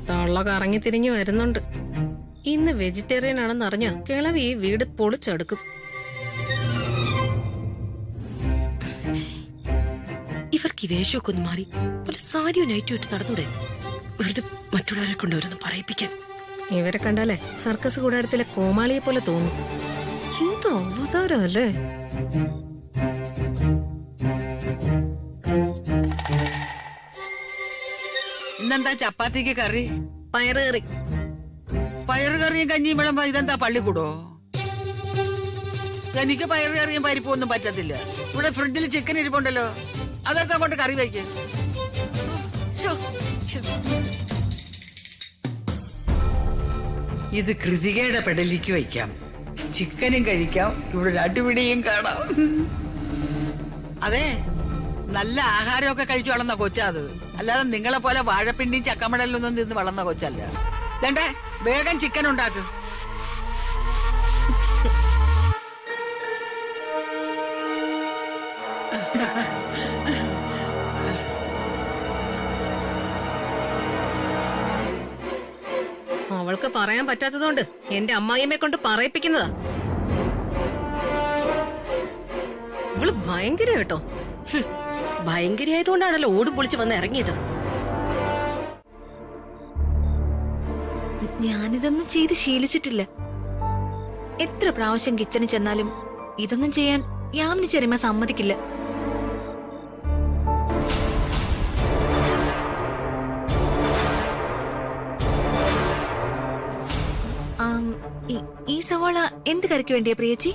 തള്ള കറങ്ങി തിരിഞ്ഞു വരുന്നുണ്ട്. ഇന്ന് വെജിറ്റേറിയൻ ആണെന്ന് അറിഞ്ഞ കിളവി ഈ വീട് പൊളിച്ചെടുക്കും. ഇവർക്ക് ഈ വേഷമൊക്കെ ഒന്ന് മാറി ഒരു സാരിയോ നൈറ്റോ ഇട്ട് നടന്നൂടെ? വെറുതെ മറ്റുള്ളവരെ കൊണ്ട് അവരൊന്ന് പറയിപ്പിക്കാൻ. ഇവരെ കണ്ടാലേ സർക്കസ് കൂടാരത്തിലെ കോമാളിയെ പോലെ തോന്നും. എന്ത് അവതാരം അല്ലേ? ഇന്നെന്താ ചപ്പാത്തിക്ക് കറി? പയറുകറി. പയറുകറിയും കഞ്ഞിയും വിളമ്പോ ഇതെന്താ പള്ളിക്കൂടോ? എനിക്ക് പയറുകറിയും പരിപ്പും ഒന്നും പറ്റത്തില്ല. ഇവിടെ ഫ്രിഡ്ജിൽ ചിക്കൻ ഇരിപ്പുണ്ടല്ലോ, അതെടുത്ത് അങ്ങോട്ട് കറി വയ്ക്ക്. ഇത് കൃതികയുടെ പെടലിക്ക് വയ്ക്കാം. ചിക്കനും കഴിക്കാം, ഇവിടെ അടിപിടിയും കാണാം. അതെ, നല്ല ആഹാരമൊക്കെ കഴിച്ചു വളർന്ന കൊച്ചാ അത്. അല്ലാതെ നിങ്ങളെ പോലെ വാഴപ്പിണ്ടിയും ചക്കമടലൊന്നും തിന്ന് വളർന്ന കൊച്ചല്ല. വേണ്ടേ, വേഗം ചിക്കൻ ഉണ്ടാക്ക്. അവൾക്ക് പറയാൻ പറ്റാത്തതുകൊണ്ട് എന്റെ അമ്മായിയമ്മയെ കൊണ്ട് പറയിപ്പിക്കുന്നതാ. ഇവള് ഭയങ്കര കേട്ടോ. ഭയങ്കരയായതുകൊണ്ടാണല്ലോ ഓടും പൊളിച്ച് വന്ന് ഇറങ്ങിയത്. ഞാനിതൊന്നും ചെയ്ത് ശീലിച്ചിട്ടില്ല. എത്ര പ്രാവശ്യം കിച്ചണിൽ ചെന്നാലും ഇതൊന്നും ചെയ്യാൻ യാമിനി ചെറിയമ്മ സമ്മതിക്കില്ല. ഈ സവാള എന്ത് കറിക്ക് വേണ്ടിയാ പ്രിയച്ചി?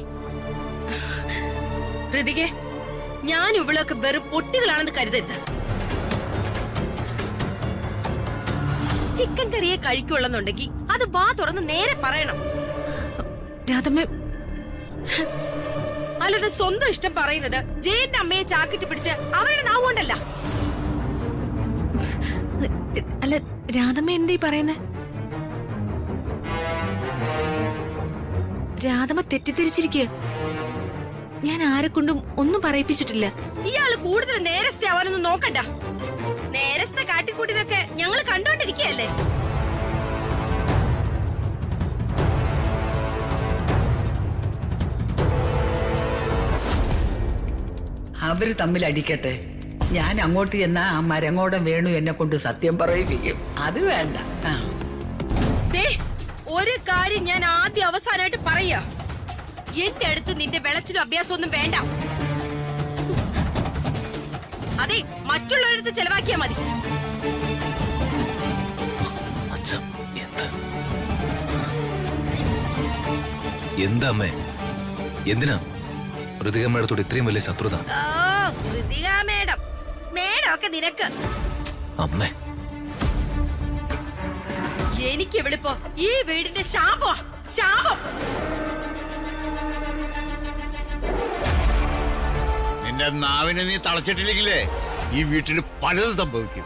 ഹൃതികെ, ഞാൻ ഇവളൊക്കെ വെറും പൊട്ടികളാണെന്ന് കരുതരുത്. ചിക്കൻ കറിയെ കഴിക്കുള്ളെന്നുണ്ടെങ്കിൽ അത് വാ തുറന്ന് നേരെ പറയണം. രാധമ്മ, അല്ലാതെ സ്വന്തം ഇഷ്ടം പറയുന്നത് ജയന്റെ അമ്മയെ ചാക്കിട്ട് പിടിച്ച് അവരുടെ നാവുകൊണ്ടല്ല. അല്ല, രാധമ്മ എന്തീ പറയുന്നേ? രാധമ്മ തെറ്റിദ്ധരിച്ചിരിക്കുക. ഞാൻ ആരെ കൊണ്ടും ഒന്നും പറയിപ്പിച്ചിട്ടില്ല. ഇയാള് കൂടുതൽ നേരത്തെ ആവാനൊന്നും നോക്കണ്ട. നേരത്തെ കാട്ടിക്കൂട്ടിനൊക്കെ ഞങ്ങള് കണ്ടോണ്ടിരിക്കുകയല്ലേ. അവര് തമ്മിൽ അടിക്കട്ടെ. ഞാൻ അങ്ങോട്ട് ചെന്നാ ആ മരങ്ങോടം വേണു എന്നെ കൊണ്ട് സത്യം പറയിപ്പിക്കും. അത് വേണ്ട. ഒരു കാര്യം ഞാൻ ആദ്യം അവസാനമായിട്ട് പറയാ, എന്റെ അടുത്ത് നിന്റെ വെളച്ചിലും അഭ്യാസമൊന്നും വേണ്ട. അതെ, മറ്റുള്ളവരടുത്ത് ചെലവാക്കിയാ മതി. എന്താ അമ്മേ, എന്തിനാ ഋതിക മേഡത്തോട് ഇത്രയും വലിയ ശത്രുത? ഋതിക മേഡം, മേഡമൊക്കെ നിനക്ക്. അമ്മേ, എനിക്ക് വിളിപ്പോ ഈ വീടിന്റെ ശാപം. നിന്റെ നാവിനെ നീ തളച്ചിട്ടില്ലെങ്കിലേ ഈ വീട്ടിൽ പലതും സംഭവിക്കും.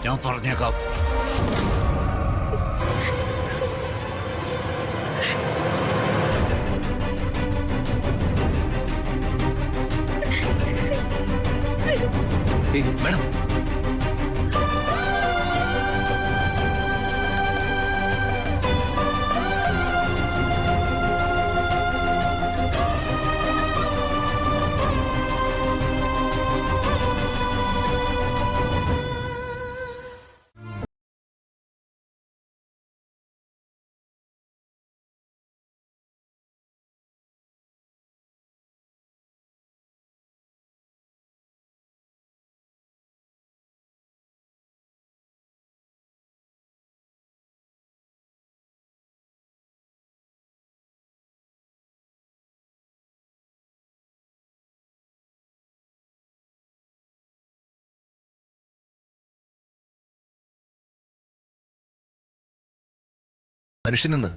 ഞാൻ പറഞ്ഞേക്കാം. മേഡം, മനുഷ്യനെന്ന്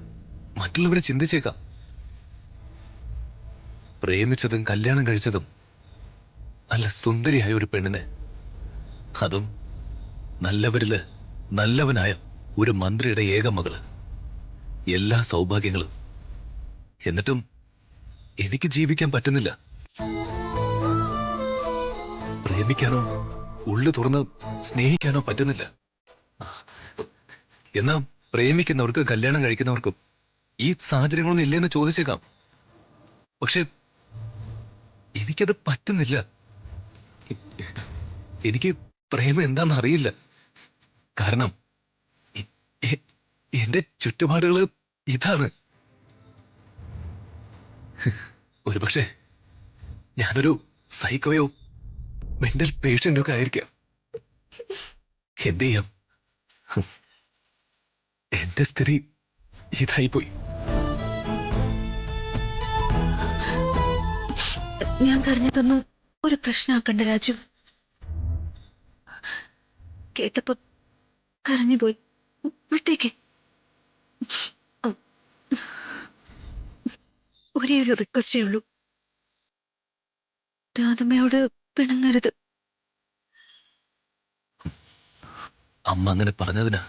മറ്റുള്ളവരെ ചിന്തിച്ചേക്കാം. പ്രേമിച്ചതും കല്യാണം കഴിച്ചതും നല്ല സുന്ദരിയായ ഒരു പെണ്ണിനെ, അതും നല്ലവരില് നല്ലവനായ ഒരു മന്ത്രിയുടെ ഏക മകള്, എല്ലാ സൗഭാഗ്യങ്ങളും. എന്നിട്ടും എനിക്ക് ജീവിക്കാൻ പറ്റുന്നില്ല. പ്രേമിക്കാനോ ഉള്ളു തുറന്ന് സ്നേഹിക്കാനോ പറ്റുന്നില്ല. എന്നാ പ്രേമിക്കുന്നവർക്കും കല്യാണം കഴിക്കുന്നവർക്കും ഈ സാഹചര്യങ്ങളൊന്നും ഇല്ലെന്ന് ചോദിച്ചേക്കാം. പക്ഷെ എനിക്കത് പറ്റുന്നില്ല. എനിക്ക് പ്രേമം എന്താണെന്ന് അറിയില്ല. കാരണം എന്റെ ചുറ്റുപാടുകള് ഇതാണ്. ഒരുപക്ഷെ ഞാനൊരു സൈക്കോയോ മെന്റൽ പേഷ്യന്റോ ഒക്കെ ആയിരിക്കാം. എന്ത് ചെയ്യാം? എന്റെ സ്ഥിതി ഇതായിപ്പോയി. ഞാൻ കരഞ്ഞതൊന്നും ഒരു പ്രശ്നമാക്കണ്ട രാജു. കേട്ടപ്പോ കരഞ്ഞുപോയി. വിട്ടേക്ക്. ഒരേ ഒരു റിക്വസ്റ്റേ ഉള്ളൂ, രാധമ്മയോട് പിണങ്ങരുത്. അമ്മ അങ്ങനെ പറഞ്ഞതിനാ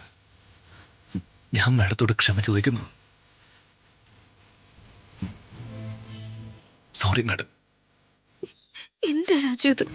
ഞാൻ മാഡത്തോട് ക്ഷമ ചോദിക്കുന്നു. Sorry madam. എന്താ രാജു ഇത്?